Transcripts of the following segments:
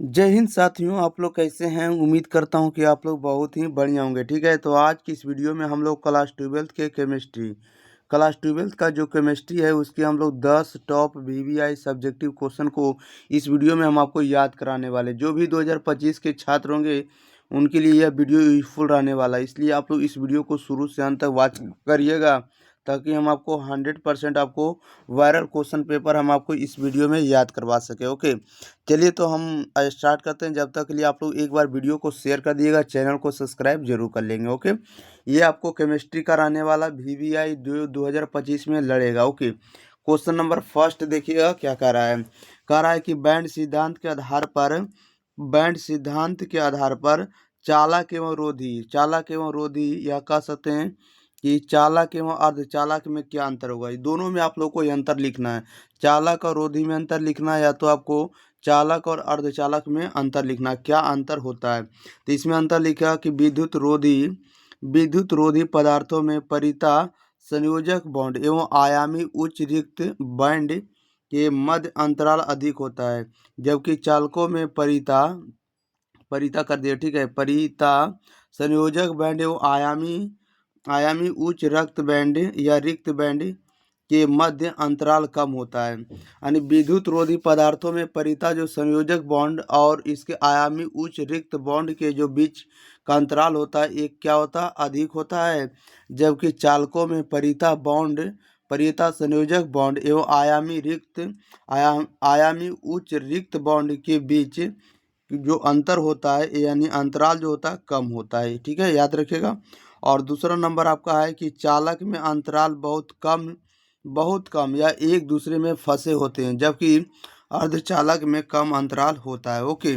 जय हिंद साथियों, आप लोग कैसे हैं। उम्मीद करता हूं कि आप लोग बहुत ही बढ़िया होंगे। ठीक है, तो आज की इस वीडियो में हम लोग क्लास ट्वेल्थ का जो केमिस्ट्री है उसके हम लोग 10 टॉप वीवीआई सब्जेक्टिव क्वेश्चन को इस वीडियो में हम आपको याद कराने वाले। जो भी 2025 के छात्र होंगे उनके लिए यह वीडियो यूजफुल रहने वाला है, इसलिए आप लोग इस वीडियो को शुरू से अंत तक वॉच करिएगा ताकि हम आपको 100% आपको वायरल क्वेश्चन पेपर हम आपको इस वीडियो में याद करवा सके। ओके, चलिए तो हम स्टार्ट करते हैं। जब तक के लिए आप लोग एक बार वीडियो को शेयर कर दिएगा, चैनल को सब्सक्राइब जरूर कर लेंगे। ओके, ये आपको केमिस्ट्री का रहने वाला वीवीआई 2025 में लड़ेगा। ओके, क्वेश्चन नंबर फर्स्ट देखिएगा क्या कह रहा है कि बैंड सिद्धांत के आधार पर चालक एवं रोधी यह कह सकते हैं कि चालक एवं अर्धचालक में क्या अंतर होगा। दोनों में आप लोग को ये अंतर लिखना है। चालक और रोधी में अंतर लिखना है, या तो आपको चालक और अर्धचालक में अंतर लिखना, क्या अंतर होता है। तो इसमें अंतर लिखा कि विद्युत रोधी पदार्थों में परिता संयोजक बॉन्ड एवं आयामी उच्च रिक्त बैंड के मध्य अंतराल अधिक होता है, जबकि चालकों में परिता कर दिया। ठीक है, परिता संयोजक बैंड एवं आयामी उच्च रक्त बैंड या रिक्त बैंड के मध्य अंतराल कम होता है। यानी विद्युत रोधी पदार्थों में परिता जो संयोजक बॉन्ड और इसके आयामी उच्च रिक्त बॉन्ड के जो बीच का अंतराल होता है एक क्या होता है, अधिक होता है, जबकि चालकों में परिता संयोजक बॉन्ड एवं आयामी उच्च रिक्त बॉन्ड के बीच जो अंतर होता है यानी अंतराल जो होता है कम होता है। ठीक है, याद रखिएगा। और दूसरा नंबर आपका है कि चालक में अंतराल बहुत कम या एक दूसरे में फंसे होते हैं, जबकि अर्धचालक में कम अंतराल होता है। ओके,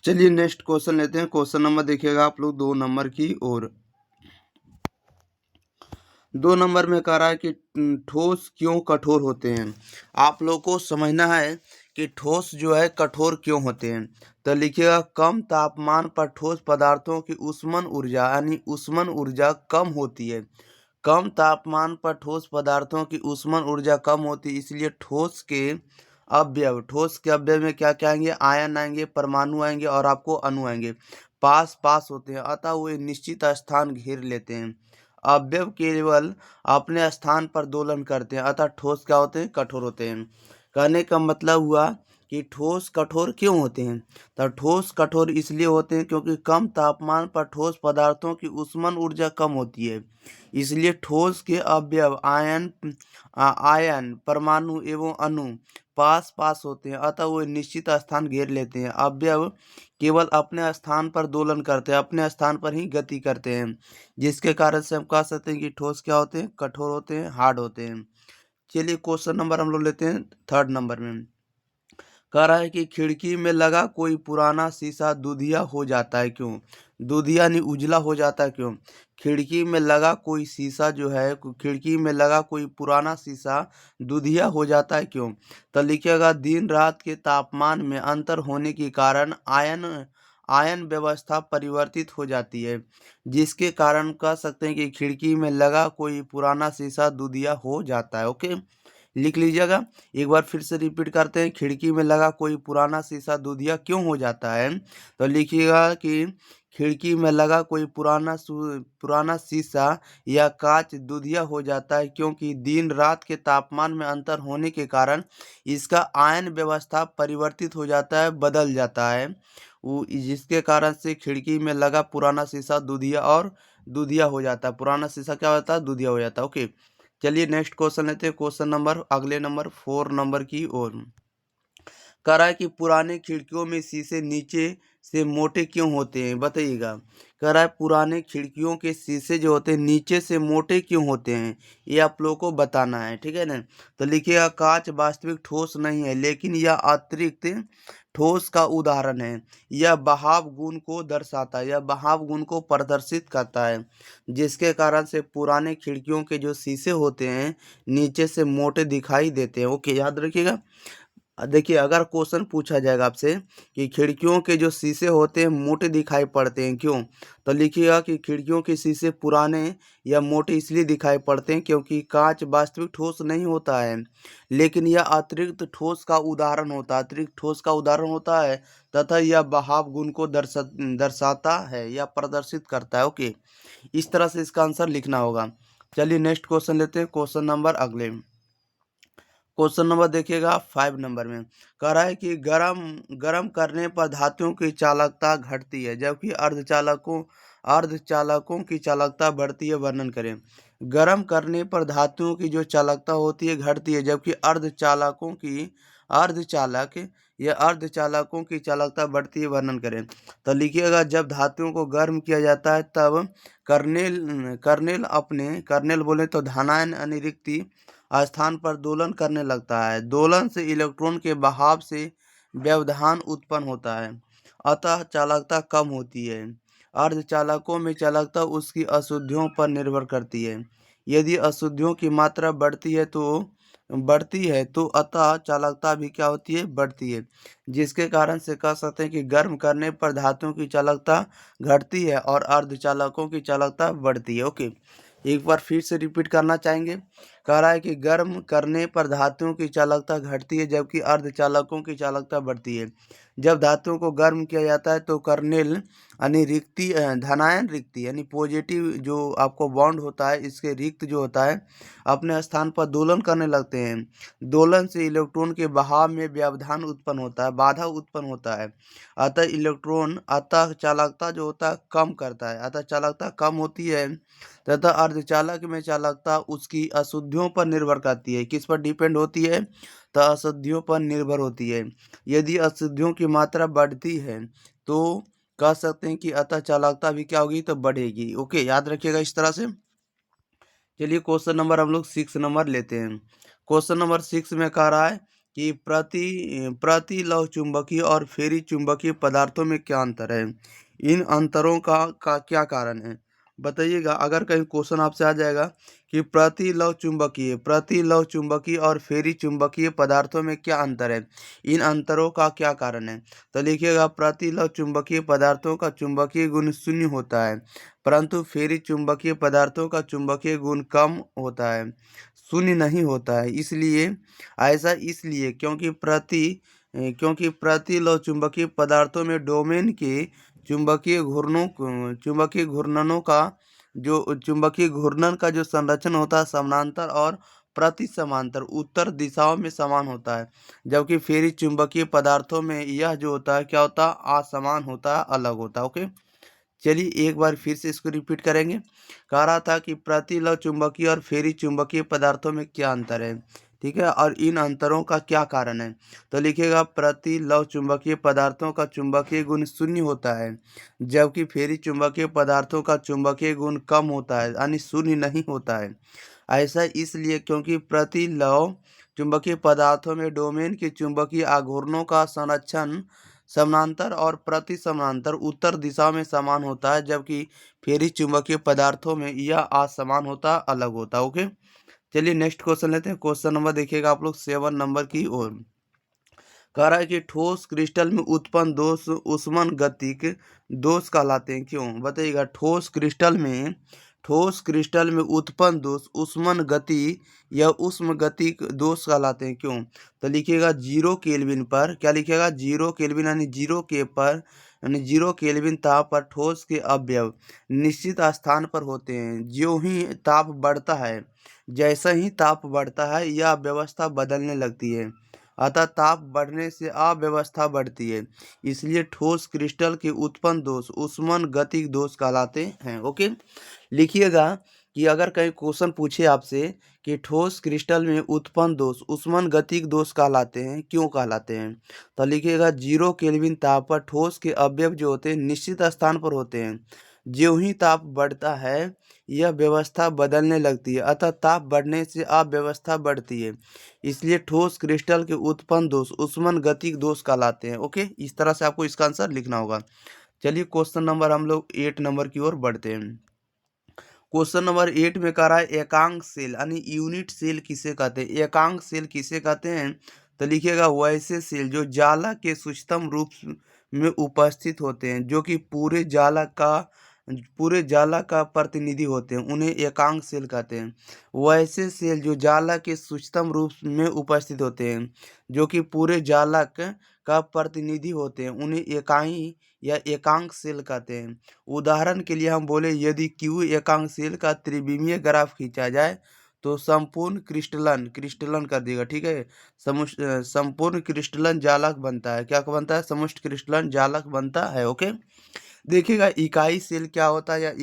चलिए नेक्स्ट क्वेश्चन लेते हैं। क्वेश्चन नंबर देखिएगा आप लोग 2 नंबर की ओर। 2 नंबर में कह रहा है कि ठोस क्यों कठोर होते हैं। आप लोग को समझना है कि ठोस जो है कठोर क्यों होते हैं। तो लिखिएगा, कम तापमान पर ठोस पदार्थों की ऊष्मन ऊर्जा यानी ऊष्मन ऊर्जा कम होती है। कम तापमान पर ठोस पदार्थों की ऊष्मन ऊर्जा कम होती है, इसलिए ठोस के अवयव में क्या क्या आएंगे, आयन आएंगे, परमाणु आएंगे और आपको अणु आएंगे। पास पास होते हैं, अतः वे निश्चित स्थान घेर लेते हैं। अवयव केवल अपने स्थान पर दोलन करते हैं, अतः ठोस क्या होते हैं, कठोर होते हैं। कहने का मतलब हुआ कि ठोस कठोर क्यों होते हैं। तो ठोस कठोर इसलिए होते हैं क्योंकि कम तापमान पर ठोस पदार्थों की ऊष्मन ऊर्जा कम होती है, इसलिए ठोस के अवयव आयन परमाणु एवं अणु पास पास होते हैं, अतः वो निश्चित स्थान घेर लेते हैं। अवयव केवल अपने स्थान पर दोलन करते हैं, अपने स्थान पर ही गति करते हैं, जिसके कारण से हम कह सकते हैं कि ठोस क्या होते हैं, कठोर होते हैं, हार्ड होते हैं। चलिए क्वेश्चन नंबर हम लोग लेते हैं 3rd नंबर में। कह रहा है कि खिड़की में लगा कोई पुराना शीशा दूधिया हो जाता है क्यों। दूधिया नहीं उजला हो जाता है क्यों। खिड़की में लगा कोई शीशा जो है, खिड़की में लगा कोई पुराना शीशा दूधिया हो जाता है क्यों। तो लिखिएगा, दिन रात के तापमान में अंतर होने के कारण आयन व्यवस्था परिवर्तित हो जाती है, जिसके कारण कह सकते हैं कि खिड़की में लगा कोई पुराना शीशा दूधिया हो जाता है। ओके, लिख लीजिएगा। एक बार फिर से रिपीट करते हैं, खिड़की में लगा कोई पुराना शीशा दूधिया क्यों हो जाता है। तो लिखिएगा कि खिड़की में लगा कोई पुराना शीशा या कांच दूधिया हो जाता है क्योंकि दिन रात के तापमान में अंतर होने के कारण इसका आयन व्यवस्था परिवर्तित हो जाता है, बदल जाता है, वो जिसके कारण से खिड़की में लगा पुराना शीशा दूधिया हो जाता है। पुराना शीशा क्या होता है, दूधिया हो जाता है। ओके, चलिए नेक्स्ट क्वेश्चन लेते हैं। क्वेश्चन नंबर अगले नंबर 4 नंबर की ओर। कह रहा है कि पुराने खिड़कियों में शीशे नीचे से मोटे क्यों होते हैं, बताइएगा। कह रहा है पुराने खिड़कियों के शीशे जो होते हैं नीचे से मोटे क्यों होते हैं, ये आप लोगों को बताना है। ठीक है ना। तो लिखिएगा, कांच वास्तविक ठोस नहीं है, लेकिन यह अतिरिक्त ठोस का उदाहरण है। यह बहाव गुण को दर्शाता है, यह बहाव गुण को प्रदर्शित करता है, जिसके कारण से पुराने खिड़कियों के जो शीशे होते हैं नीचे से मोटे दिखाई देते हैं। ओके, याद रखिएगा। देखिए अगर क्वेश्चन पूछा जाएगा आपसे कि खिड़कियों के जो शीशे होते हैं मोटे दिखाई पड़ते हैं क्यों, तो लिखिएगा कि खिड़कियों के शीशे पुराने या मोटे इसलिए दिखाई पड़ते हैं क्योंकि कांच वास्तविक ठोस नहीं होता है, लेकिन यह अतिरिक्त ठोस का उदाहरण होता है, अतिरिक्त ठोस का उदाहरण होता है तथा यह बहाव गुण को दर्शाता है या प्रदर्शित करता है। ओके, इस तरह से इसका आंसर लिखना होगा। चलिए नेक्स्ट क्वेश्चन लेते हैं, क्वेश्चन नंबर अगले। क्वेश्चन नंबर देखिएगा 5 नंबर में कह रहा है कि गरम गरम करने पर धातुओं की चालकता घटती है जबकि अर्धचालकों की चालकता बढ़ती है, वर्णन करें। गरम करने पर धातुओं की जो चालकता होती है घटती है जबकि अर्धचालक या अर्धचालकों की चालकता बढ़ती है, वर्णन करें। तो लिखिएगा जब धातुओं को गर्म किया जाता है तब कर्नेल बोले तो धनायन अनिरिक्ति स्थान पर दोलन करने लगता है। दोलन से इलेक्ट्रॉन के बहाव से व्यवधान उत्पन्न होता है, अतः चालकता कम होती है। अर्धचालकों में चालकता उसकी अशुद्धियों पर निर्भर करती है। यदि अशुद्धियों की मात्रा बढ़ती है तो अतः चालकता भी क्या होती है, बढ़ती है, जिसके कारण से कह सकते हैं कि गर्म करने पर धातुओं की चालकता घटती है और अर्धचालकों की चालकता बढ़ती है। ओके, एक बार फिर से रिपीट करना चाहेंगे। कह रहा है कि गर्म करने पर धातुओं की चालकता घटती है जबकि अर्धचालकों की चालकता बढ़ती है। जब धातुओं को गर्म किया जाता है तो कर्नेल यानी धनायन रिक्ति यानी पॉजिटिव जो आपको बॉन्ड होता है इसके रिक्त जो होता है अपने स्थान पर दोलन करने लगते हैं। दोलन से इलेक्ट्रॉन के बहाव में व्यवधान उत्पन्न होता है, बाधा उत्पन्न होता है, अतः चालकता जो होता है कम करता है, अतः चालकता कम होती है तथा अर्धचालक में चालकता उसकी अशुद्धियों पर निर्भर करती है। किस पर डिपेंड होती है, तो अशुद्धियों पर निर्भर होती है। यदि अशुद्धियों की मात्रा बढ़ती है तो कह सकते हैं कि अतः चालकता भी क्या होगी, तो बढ़ेगी। ओके, याद रखिएगा इस तरह से। चलिए क्वेश्चन नंबर हम लोग 6 नंबर लेते हैं। क्वेश्चन नंबर 6 में कह रहा है कि प्रति लौह चुंबकीय और फेरी चुंबकीय पदार्थों में क्या अंतर है, इन अंतरों का क्या कारण है, बताइएगा। अगर कहीं क्वेश्चन आपसे आ जाएगा कि प्रति लौह चुंबकीय और फेरी चुंबकीय पदार्थों में क्या अंतर है, इन अंतरों का क्या कारण है, तो लिखिएगा प्रति लौह चुंबकीय पदार्थों का चुंबकीय गुण शून्य होता है परंतु फेरी चुंबकीय पदार्थों का चुंबकीय गुण कम होता है, शून्य नहीं होता है। इसलिए क्योंकि प्रति लौह चुंबकीय पदार्थों में डोमेन के चुंबकीय घूर्णनों का चुंबकीय घूर्णन का जो संरचना होता है समानांतर और प्रति समांतर उत्तर दिशाओं में समान होता है, जबकि फेरी चुंबकीय पदार्थों में यह जो होता है क्या होता है, असमान होता है, अलग होता है। ओके, चलिए एक बार फिर से इसको रिपीट करेंगे। कह रहा था कि प्रतिलव चुंबकीय और फेरी चुंबकीय पदार्थों में क्या अंतर है, ठीक है, और इन अंतरों का क्या कारण है, तो लिखिएगा प्रतिलव चुंबकीय पदार्थों का चुंबकीय गुण शून्य होता है जबकि फेरी चुंबकीय पदार्थों का चुंबकीय गुण कम होता है यानी शून्य नहीं होता है। ऐसा इसलिए क्योंकि प्रतिलव चुंबकीय पदार्थों में डोमेन के चुंबकीय आघूर्णों का संरक्षण समानांतर और प्रति समानांतर उत्तर दिशा में समान होता है, जबकि फेरी चुंबकीय पदार्थों में यह असमान होता, अलग होता। ओके, चलिए नेक्स्ट क्वेश्चन लेते हैं। क्वेश्चन नंबर देखिएगा आप लोग 7 नंबर की ओर। कह रहा है कि ठोस क्रिस्टल में उत्पन्न दोष उष्मन गतिक दोष कहलाते हैं क्यों, बताइएगा। ठोस क्रिस्टल में उत्पन्न दोष उष्मन गति या उष्म गतिक दोष कहलाते हैं क्यों, तो लिखिएगा 0 केल्विन पर, क्या लिखिएगा 0 केल्विन यानी 0 केल्विन ताप पर ठोस के अवयव निश्चित स्थान पर होते हैं। ज्यों ही ताप बढ़ता है जैसे ही ताप बढ़ता है यह व्यवस्था बदलने लगती है, अतः ताप बढ़ने से अव्यवस्था बढ़ती है, इसलिए ठोस क्रिस्टल के उत्पन्न दोष उष्मन गतिक दोष कहलाते हैं। ओके, लिखिएगा कि अगर कहीं क्वेश्चन पूछे आपसे कि ठोस क्रिस्टल में उत्पन्न दोष उष्मन गतिक दोष कहलाते हैं, क्यों कहलाते हैं, तो लिखिएगा 0 केल्विन ताप पर ठोस के अवयव जो होते हैं निश्चित स्थान पर होते हैं। ज्यों ही ताप बढ़ता है यह व्यवस्था बदलने लगती है, अतः ताप बढ़ने से अव्यवस्था बढ़ती है, इसलिए ठोस क्रिस्टल के उत्पन्न दोष उष्मन गतिक दोष कहलाते हैं। ओके, इस तरह से आपको इसका आंसर लिखना होगा। चलिए क्वेश्चन नंबर हम लोग 8 नंबर की ओर बढ़ते हैं। क्वेश्चन नंबर 8 में कह रहा है एकांक सेल यानी यूनिट सेल किसे कहते हैं, एकांक सेल किसे कहते हैं, तो लिखिएगा वैसे सेल जो ज्वाला के सूक्ष्म रूप में उपस्थित होते हैं, जो कि पूरे ज्वाला का प्रतिनिधि होते हैं, उन्हें एकांक सेल कहते हैं। वैसे सेल जो ज्वाला के सूक्ष्म रूप में उपस्थित होते हैं, जो कि पूरे ज्वाला का प्रतिनिधि होते हैं, उन्हें एकाई या एकांक सेल कहते हैं। उदाहरण के लिए हम बोले यदि क्यू एकांक सेल का त्रिविमीय ग्राफ खींचा जाए तो संपूर्ण क्रिस्टलन कर देगा, ठीक है। संपूर्ण क्रिस्टलन जालक बनता है। क्या बनता है? समष्टि क्रिस्टलन जालक बनता है। ओके, देखिएगा इकाई सेल क्या होता है या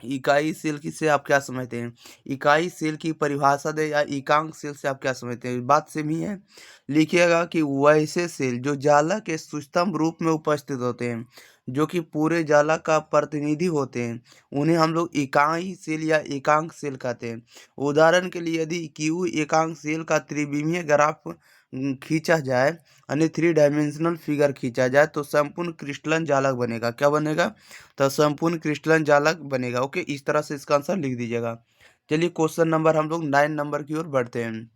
इकाई सेल की से आप क्या समझते हैं? इकाई सेल की परिभाषा दे या एकांक सेल से आप क्या समझते हैं? बात सेम ही है। लिखिएगा कि वैसे सेल जो ज्वाला के सूक्ष्म रूप में उपस्थित होते हैं, जो कि पूरे ज्वाला का प्रतिनिधि होते हैं, उन्हें हम लोग इकाई सेल या एकांक सेल कहते हैं। उदाहरण के लिए यदि क्यू एकांक सेल का त्रिविमीय ग्राफ खींचा जाए, यानी 3 डायमेंशनल फिगर खींचा जाए, तो संपूर्ण क्रिस्टलन जालक बनेगा। क्या बनेगा? तो संपूर्ण क्रिस्टलन जालक बनेगा। ओके, इस तरह से इसका आंसर लिख दीजिएगा। चलिए क्वेश्चन नंबर हम लोग 9 नंबर की ओर बढ़ते हैं।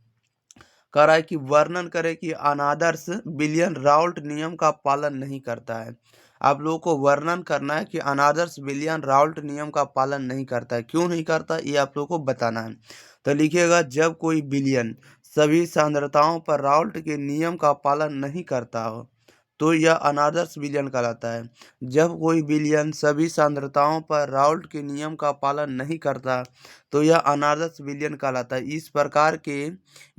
कह रहा है कि वर्णन करें कि अनादर्श बिलियन राउल्ट नियम का पालन नहीं करता है। आप लोगों को वर्णन करना है कि अनादर्श बिलियन राउल्ट नियम का पालन नहीं करता है। क्यों नहीं करता, ये आप लोगों को बताना है। तो लिखिएगा जब कोई बिलियन सभी सांद्रताओं पर राउल्ट के नियम का पालन नहीं करता हो तो यह अनादर्श विलयन कहलाता है। जब कोई विलयन सभी सांद्रताओं पर राउल्ट के नियम का पालन नहीं करता तो यह अनादर्श विलयन कहलाता है। इस प्रकार के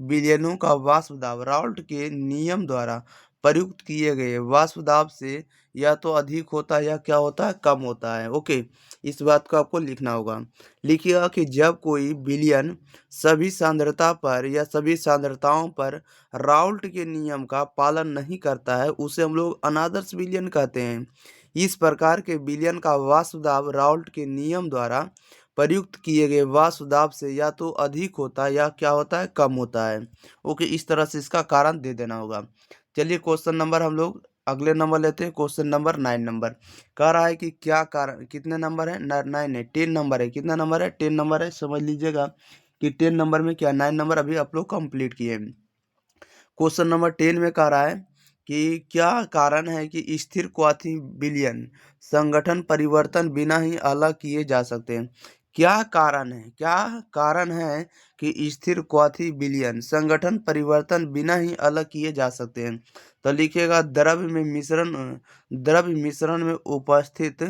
विलयनों का वाष्प दाब राउल्ट के नियम द्वारा प्रयुक्त किए गए वाष्प दाब से या तो अधिक होता है या क्या होता है, कम होता है। ओके, इस बात को आपको लिखना होगा। लिखिएगा कि जब कोई विलयन सभी सांद्रता पर या सभी सांद्रताओं पर राउल्ट के नियम का पालन नहीं करता है, उसे हम लोग अनादर्श विलयन कहते हैं। इस प्रकार के विलयन का वाष्प दाब राउल्ट के नियम द्वारा प्रयुक्त किए गए वाष्प दाब से या तो अधिक होता है या क्या होता है, कम होता है। ओके, इस तरह से इसका कारण दे देना होगा। चलिए क्वेश्चन नंबर हम लोग अगले नंबर लेते हैं। क्वेश्चन नंबर 9 नंबर कह रहा है कि क्या कारण, कितने नंबर है? 9 है, 10 नंबर है। कितना नंबर है? 10 नंबर है। समझ लीजिएगा कि 10 नंबर में क्या 9 नंबर अभी आप लोग कंप्लीट किए। क्वेश्चन नंबर 10 में कह रहा है कि क्या कारण है कि स्थिर क्वाथी विलयन संगठन परिवर्तन बिना ही अलग किए जा सकते हैं। क्या कारण है? क्या कारण है कि स्थिर क्वाथी विलयन संगठन परिवर्तन बिना ही अलग किए जा सकते हैं? तो लिखिएगा द्रव्य मिश्रण में उपस्थित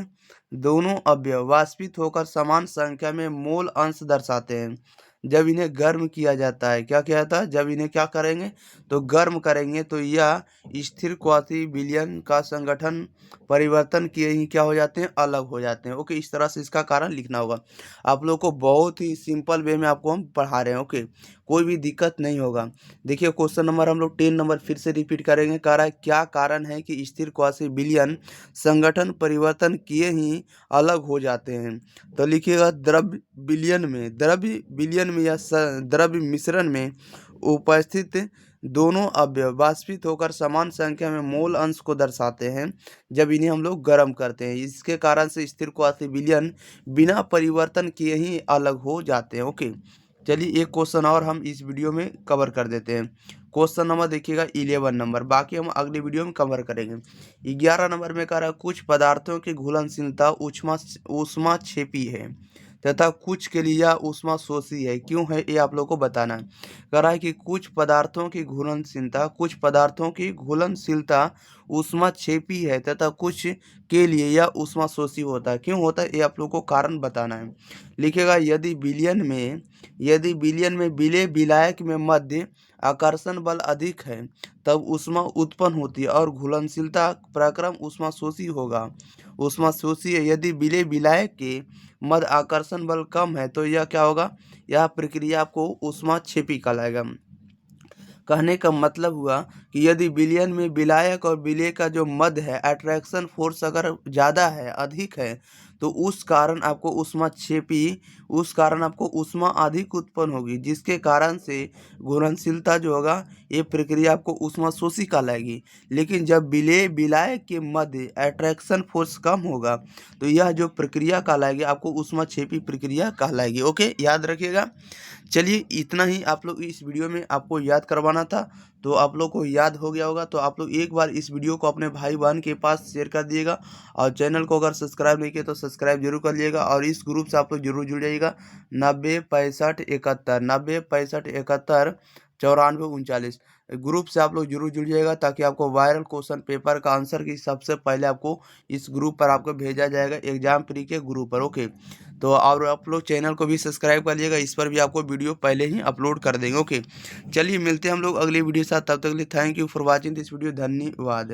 दोनों अवयव वाष्पित होकर समान संख्या में मोल अंश दर्शाते हैं। जब इन्हें गर्म किया जाता है, क्या किया जाता है? जब इन्हें क्या करेंगे तो गर्म करेंगे तो यह स्थिर क्वाथी विलयन का संगठन परिवर्तन किए ही क्या हो जाते हैं, अलग हो जाते हैं। ओके, इस तरह से इसका कारण लिखना होगा। आप लोग को बहुत ही सिंपल वे में आपको हम पढ़ा रहे हैं। ओके, कोई भी दिक्कत नहीं होगा। देखिए क्वेश्चन नंबर हम लोग 10 नंबर फिर से रिपीट करेंगे। कह रहा है क्या कारण है कि स्थिर क्वाथी विलयन संगठन परिवर्तन किए ही अलग हो जाते हैं? तो लिखिएगा द्रव्य विलयन में या द्रव्य मिश्रण में उपस्थित दोनों अवयव वाष्पित होकर समान संख्या में मोल अंश को दर्शाते हैं जब इन्हें हम लोग गर्म करते हैं। इसके कारण से स्थिर क्वाथी विलयन बिना परिवर्तन किए ही अलग हो जाते हैं। ओके, चलिए एक क्वेश्चन और हम इस वीडियो में कवर कर देते हैं। क्वेश्चन नंबर देखिएगा 11 नंबर, बाकी हम अगले वीडियो में कवर करेंगे। 11 नंबर में कह रहा है कुछ पदार्थों की घुलनशीलता ऊष्मा क्षेपी है तथा कुछ के लिए यह ऊष्मा शोषी है। क्यों है ये आप लोग को बताना है। कह रहा है कि कुछ पदार्थों की घुलनशीलता ऊष्मा क्षेपी है तथा कुछ के लिए यह ऊष्मा शोषी होता है। क्यों होता है ये आप लोग को कारण बताना है। लिखेगा यदि विलयन में विलेय विलायक में मध्य आकर्षण बल अधिक है तब ऊष्मा उत्पन्न होती है और घुलनशीलता प्रक्रम ऊष्मा शोषी होगा। ऊष्मा शोषी है। यदि विलेय विलायक के मध्य आकर्षण बल कम है तो यह क्या होगा, यह प्रक्रिया आपको ऊष्मा क्षेपी कहलाएगा। कहने का मतलब हुआ कि यदि विलयन में विलायक और विलेय का जो मध्य है अट्रैक्शन फोर्स अगर ज़्यादा है, अधिक है, तो उस कारण आपको ऊष्मा अधिक उत्पन्न होगी, जिसके कारण से घुलनशीलता जो होगा ये प्रक्रिया आपको ऊष्मा शोषी कहलाएगी। लेकिन जब विलेय विलायक के मध्य अट्रैक्शन फोर्स कम होगा तो यह जो प्रक्रिया कहलाएगी आपको ऊष्मा क्षेपी प्रक्रिया कहलाएगी। ओके, याद रखिएगा। चलिए इतना ही आप लोग इस वीडियो में आपको याद करवाना था। तो आप लोग को याद हो गया होगा। तो आप लोग एक बार इस वीडियो को अपने भाई बहन के पास शेयर कर दिएगा और चैनल को अगर सब्सक्राइब नहीं किया तो सब्सक्राइब जरूर कर लिएगा और इस ग्रुप से आप लोग जरूर जुड़ जाइएगा 90 65 71 ग्रुप से आप लोग जरूर जुड़ जाइएगा, ताकि आपको वायरल क्वेश्चन पेपर का आंसर की सबसे पहले आपको इस ग्रुप पर आपको भेजा जाएगा, एग्जाम प्री के ग्रुप पर। ओके, तो और आप लोग चैनल को भी सब्सक्राइब कर लिएगा, इस पर भी आपको वीडियो पहले ही अपलोड कर देंगे। ओके, चलिए मिलते हैं हम लोग अगली वीडियो के साथ, तब तक के लिए thank you for watching this video, धन्यवाद।